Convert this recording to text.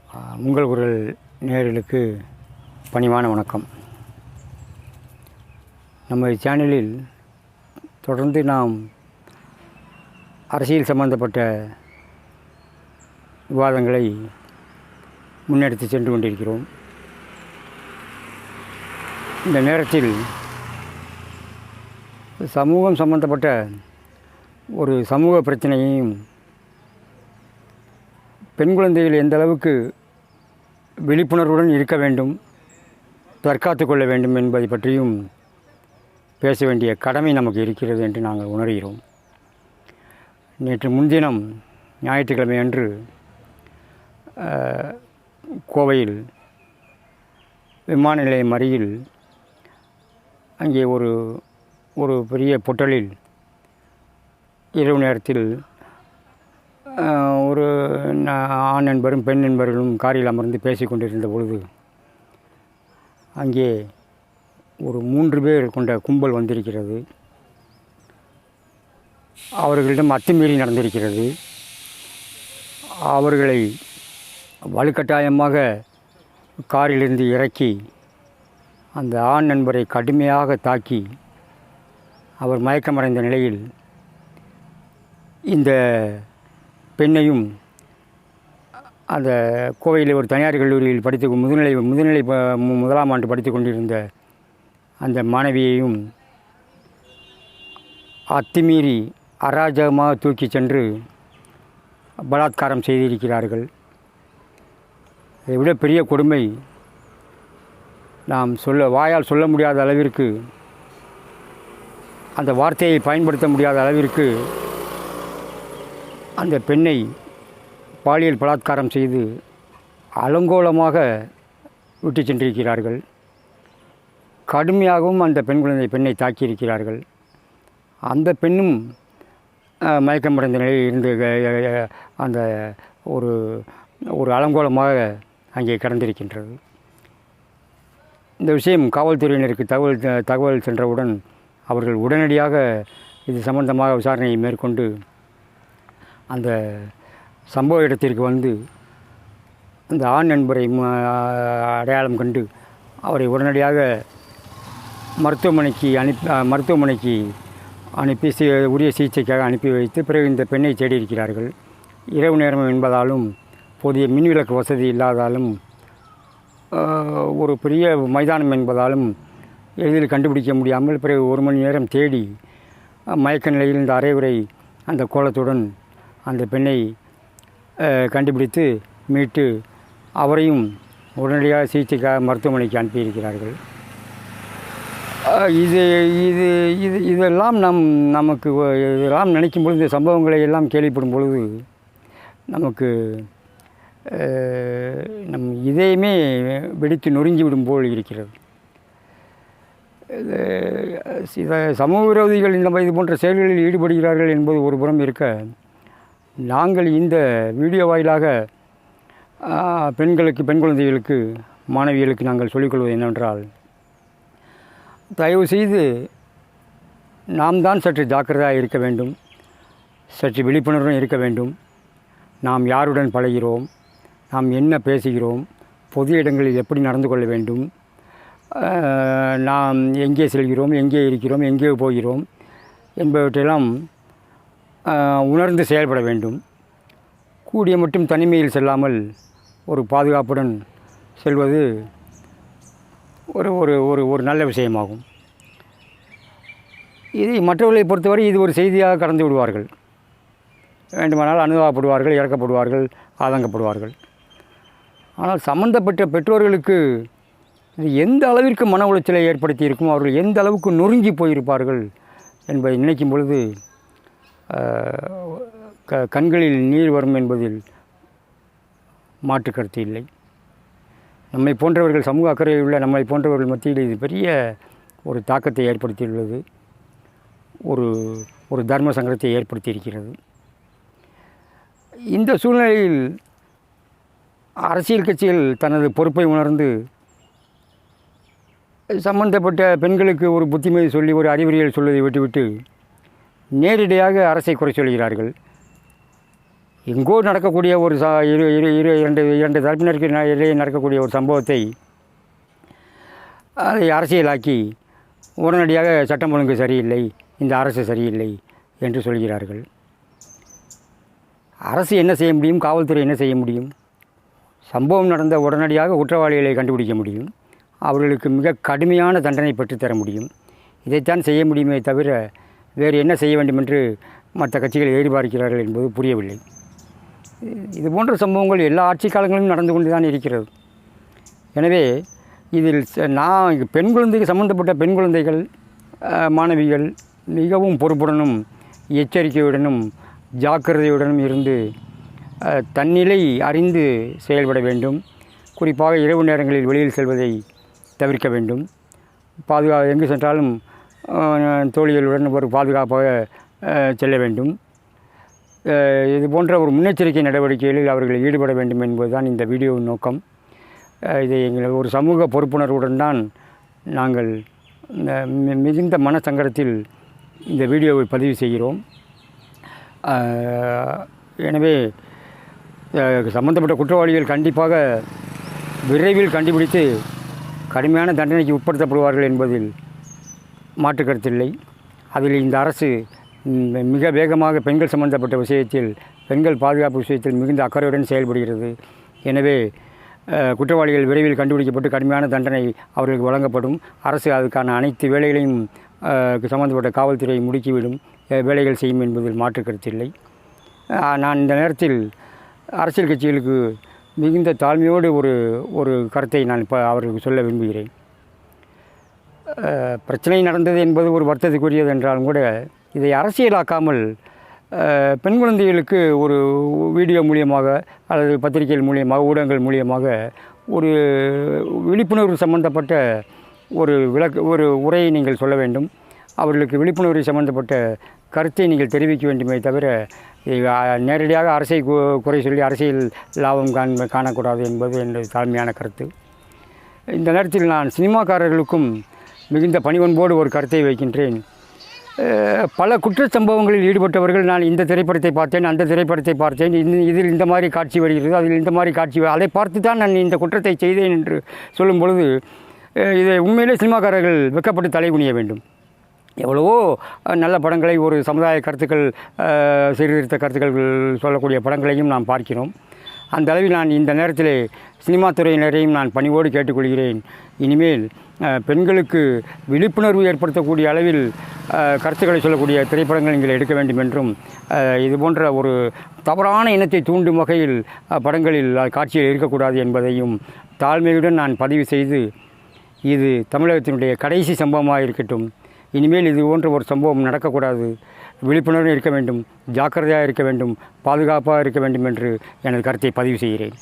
உங்கள் குரல் நேயர்களுக்கு பணிவான வணக்கம். நம்ம சேனலில் தொடர்ந்து நாம் அரசியல் சம்பந்தப்பட்ட விவாதங்களை முன்னெடுத்து சென்று கொண்டிருக்கிறோம். இந்த நேரத்தில் சமூகம் சம்பந்தப்பட்ட ஒரு சமூக பிரச்சனையையும் பெண் குழந்தைகள் எந்த அளவுக்கு விழிப்புணர்வுடன் இருக்க வேண்டும், தற்காத்து கொள்ள வேண்டும் என்பதை பற்றியும் பேச வேண்டிய கடமை நமக்கு இருக்கிறது என்று நாங்கள் உணர்கிறோம். நேற்று முன்தினம் ஞாயிற்றுக்கிழமை அன்று கோவையில் விமான நிலையம் அருகில் அங்கே ஒரு பெரிய பொட்டலில் இரவு நேரத்தில் ஒரு ஆண் நண்பரும் பெண் நண்பர்களும் காரில் அமர்ந்து பேசிக் கொண்டிருந்த பொழுது அங்கே ஒரு 3 பேர் கொண்ட கும்பல் வந்திருக்கிறது. அவர்களிடம் அத்துமீறி நடந்திருக்கிறது. அவர்களை வலுக்கட்டாயமாக காரிலிருந்து இறக்கி அந்த ஆண் நண்பரை கடுமையாக தாக்கி அவர் மயக்கமடைந்த நிலையில் இந்த பெண்ணையும் அந்த கோவையில் ஒரு தனியார் கல்லூரியில் முதுநிலை முதலாம் ஆண்டு படித்து கொண்டிருந்த அந்த மாணவியையும் அத்துமீறி அராஜகமாக தூக்கி சென்று பலாத்காரம் செய்திருக்கிறார்கள். இதைவிட பெரிய கொடுமை நாம் வாயால் சொல்ல முடியாத அளவிற்கு, அந்த வார்த்தையை பயன்படுத்த முடியாத அளவிற்கு அந்த பெண்ணை பாலியல் பலாத்காரம் செய்து அலங்கோலமாக விட்டு சென்றிருக்கிறார்கள். கடுமையாகவும் அந்த பெண்ணை தாக்கியிருக்கிறார்கள். அந்த பெண்ணும் மயக்கமடைந்த நிலையில் இருந்து அந்த ஒரு அலங்கோலமாக அங்கே கடந்திருக்கின்றது. இந்த விஷயம் காவல்துறையினருக்கு தகவல் சென்றவுடன் அவர்கள் உடனடியாக இது சம்பந்தமாக விசாரணையை மேற்கொண்டு அந்த சம்பவ இடத்திற்கு வந்து அந்த ஆண் நண்பரை அடையாளம் கண்டு அவரை உடனடியாக மருத்துவமனைக்கு அனுப்பி உரிய சிகிச்சைக்காக அனுப்பி வைத்து பிறகு இந்த பெண்ணை தேடியிருக்கிறார்கள். இரவு நேரம் என்பதாலும் போதிய மின்விளக்கு வசதி இல்லாதாலும் ஒரு பெரிய மைதானம் என்பதாலும் எளிதில் கண்டுபிடிக்க முடியாமல் பிறகு 1 மணி நேரம் தேடி மயக்க நிலையில் இந்த அரைகுறை அந்த கோலத்துடன் அந்த பெண்ணை கண்டுபிடித்து மீட்டு அவரையும் உடனடியாக சிகிச்சைக்காக மருத்துவமனைக்கு அனுப்பியிருக்கிறார்கள். இதெல்லாம் நமக்கு இதெல்லாம் நினைக்கும் பொழுது, இந்த சம்பவங்களை எல்லாம் கேள்விப்படும் பொழுது நமக்கு நம் இதயமே வெடித்து நொறுங்கி விடும் போல் இருக்கிறது. சமூக விரோதிகள் இது போன்ற செயல்களில் ஈடுபடுகிறார்கள் என்பது ஒரு புறம் இருக்க, நாங்கள் இந்த வீடியோ வாயிலாக பெண் குழந்தைகளுக்கு, மாணவிகளுக்கு நாங்கள் சொல்லிக்கொள்வது என்னவென்றால், தயவு செய்து நாம் தான் சற்று ஜாக்கிரதையாக இருக்க வேண்டும், சற்று விழிப்புணர்வுடன் இருக்க வேண்டும். நாம் யாருடன் பழகிறோம், நாம் என்ன பேசுகிறோம், பொது இடங்களில் எப்படி நடந்து கொள்ள வேண்டும், நாம் எங்கே செல்கிறோம், எங்கே இருக்கிறோம், எங்கே போகிறோம் என்பவற்றையெல்லாம் உணர்ந்து செயல்பட வேண்டும். கூடிய மட்டும் தனிமையில் செல்லாமல் ஒரு பாதுகாப்புடன் செல்வது ஒரு நல்ல விஷயமாகும். இது மற்றவர்களை பொறுத்தவரை இது ஒரு செய்தியாக கடந்து விடுவார்கள். வேண்டுமானால் அனுதாபப்படுவார்கள், இறக்கப்படுவார்கள், ஆதங்கப்படுவார்கள். ஆனால் சம்பந்தப்பட்ட பெற்றோர்களுக்கு இது எந்த அளவிற்கு மன உளைச்சலை ஏற்படுத்தி இருக்கும், அவர்கள் எந்த அளவுக்கு நொறுங்கி போயிருப்பார்கள் என்பதை நினைக்கும் பொழுது கண்களில் நீர் வரும் என்பதில் மாற்று கருத்து இல்லை. நம்மை போன்றவர்கள், சமூக அக்கறையில் உள்ள நம்மை போன்றவர்கள் மத்தியில் இது பெரிய ஒரு தாக்கத்தை ஏற்படுத்தியுள்ளது, ஒரு தர்ம சங்கடத்தை ஏற்படுத்தி இருக்கிறது. இந்த சூழ்நிலையில் அரசியல் கட்சிகள் தனது பொறுப்பை உணர்ந்து சம்பந்தப்பட்ட பெண்களுக்கு ஒரு புத்திமதி சொல்லி ஒரு அறிவுரைகள் சொல்வதை விட்டுவிட்டு நேரடியாக அரசை குறை சொல்கிறார்கள். எங்கோ நடக்கக்கூடிய ஒரு இரண்டு தரப்பினருக்கு இடையே நடக்கக்கூடிய ஒரு சம்பவத்தை அதை அரசியலாக்கி உடனடியாக சட்டம் ஒழுங்கு சரியில்லை, இந்த அரசு சரியில்லை என்று சொல்கிறார்கள். அரசு என்ன செய்ய முடியும்? காவல்துறை என்ன செய்ய முடியும்? சம்பவம் நடந்த உடனடியாக குற்றவாளிகளை கண்டுபிடிக்க முடியும், அவர்களுக்கு மிக கடுமையான தண்டனை பெற்றுத்தர முடியும். இதைத்தான் செய்ய முடியுமே தவிர வேறு என்ன செய்ய வேண்டும் என்று மற்ற கட்சிகள் எதிர்பார்க்கிறார்கள் என்பது புரியவில்லை. இது போன்ற சம்பவங்கள் எல்லா ஆட்சி காலங்களிலும் நடந்து கொண்டு தான் இருக்கிறது. எனவே இதில் பெண் குழந்தைக்கு சம்பந்தப்பட்ட பெண் குழந்தைகள், மாணவிகள் மிகவும் பொறுப்புடனும் எச்சரிக்கையுடனும் ஜாக்கிரதையுடனும் இருந்து தன்னிலை அறிந்து செயல்பட வேண்டும். குறிப்பாக இரவு நேரங்களில் வெளியில் செல்வதை தவிர்க்க வேண்டும். எங்கு சென்றாலும் தோழிகளுடன் ஒரு பாதுகாப்பாக செல்ல வேண்டும். இது போன்ற ஒரு முன்னெச்சரிக்கை நடவடிக்கைகளில் அவர்கள் ஈடுபட வேண்டும் என்பதுதான் இந்த வீடியோவின் நோக்கம். இதை எங்கள் ஒரு சமூக பொறுப்புணர்வுடன் தான் நாங்கள் மிகுந்த மன சங்கடத்தில் இந்த வீடியோவை பதிவு செய்கிறோம். எனவே சம்பந்தப்பட்ட குற்றவாளிகள் கண்டிப்பாக விரைவில் கண்டுபிடித்து கடுமையான தண்டனைக்கு உட்படுத்தப்படுவார்கள் என்பதில் மாற்று கருத்தில்லை. அதில் இந்த அரசு மிக வேகமாக பெண்கள் சம்பந்தப்பட்ட விஷயத்தில், பெண்கள் பாதுகாப்பு விஷயத்தில் மிகுந்த அக்கறையுடன் செயல்படுகிறது. எனவே குற்றவாளிகள் விரைவில் கண்டுபிடிக்கப்பட்டு கடுமையான தண்டனை அவர்களுக்கு வழங்கப்படும். அரசு அதுக்கான அனைத்து வேலைகளையும் சம்பந்தப்பட்ட காவல்துறை முடுக்கிவிடும், வேலைகள் செய்யும் என்பதில் மாற்று கருத்தில்லை. நான் இந்த நேரத்தில் அரசியல் கட்சிகளுக்கு மிகுந்த தாழ்மையோடு ஒரு கருத்தை நான் இப்போ அவர்களுக்கு சொல்ல விரும்புகிறேன். பிரச்சனை நடந்தது என்பது ஒரு வருத்தத்துக்குரியது என்றாலும் கூட இதை அரசியலாக்காமல் பெண் குழந்தைகளுக்கு ஒரு வீடியோ மூலியமாக அல்லது பத்திரிகைகள் மூலியமாக, ஊடகங்கள் மூலியமாக ஒரு விழிப்புணர்வு சம்பந்தப்பட்ட ஒரு உரையை நீங்கள் சொல்ல வேண்டும். அவர்களுக்கு விழிப்புணர்வு சம்பந்தப்பட்ட கருத்தை நீங்கள் தெரிவிக்க வேண்டுமே தவிர நேரடியாக அரசை குறை சொல்லி அரசியல் லாபம் காணக்கூடாது என்பது எனது தாழ்மையான கருத்து. இந்த நேரத்தில் நான் சினிமாக்காரர்களுக்கும் மிகுந்த பணிவன்போடு ஒரு கருத்தை வைக்கின்றேன். பல குற்றச் சம்பவங்களில் ஈடுபட்டவர்கள், நான் இந்த திரைப்படத்தை பார்த்தேன், அந்த திரைப்படத்தை பார்த்தேன், இதில் இந்த மாதிரி காட்சி வருகிறது, அதில் இந்த மாதிரி காட்சி, அதை பார்த்து தான் நான் இந்த குற்றத்தை செய்தேன் என்று சொல்லும் பொழுது இதை உண்மையிலே சினிமாக்காரர்கள் வெட்கப்பட்டு தலைகுனிய வேண்டும். எவ்வளவோ நல்ல படங்களை, ஒரு சமுதாய கருத்துக்கள், சீர்திருத்த கருத்துக்கள் சொல்லக்கூடிய படங்களையும் நாம் பார்க்கிறோம். அந்த அளவில் நான் இந்த நேரத்தில் சினிமா துறையினரையும் நான் பணிவோடு கேட்டுக்கொள்கிறேன். இனிமேல் பெண்களுக்கு விழிப்புணர்வு ஏற்படுத்தக்கூடிய அளவில் கருத்துக்களை சொல்லக்கூடிய திரைப்படங்கள் நீங்கள் எடுக்க வேண்டும் என்றும், இது போன்ற ஒரு தவறான எண்ணத்தை தூண்டும் வகையில் படங்களில் காட்சியில் இருக்கக்கூடாது என்பதையும் தாழ்மையுடன் நான் பதிவு செய்து, இது தமிழகத்தினுடைய கடைசி சம்பவமாக இருக்கட்டும். இனிமேல் இது போன்ற ஒரு சம்பவம் நடக்கக்கூடாது. விழிப்புணர்வு இருக்க வேண்டும், ஜாக்கிரதையாக இருக்க வேண்டும், பாதுகாப்பாக இருக்க வேண்டும் என்று எனது கருத்தை பதிவு செய்கிறேன்.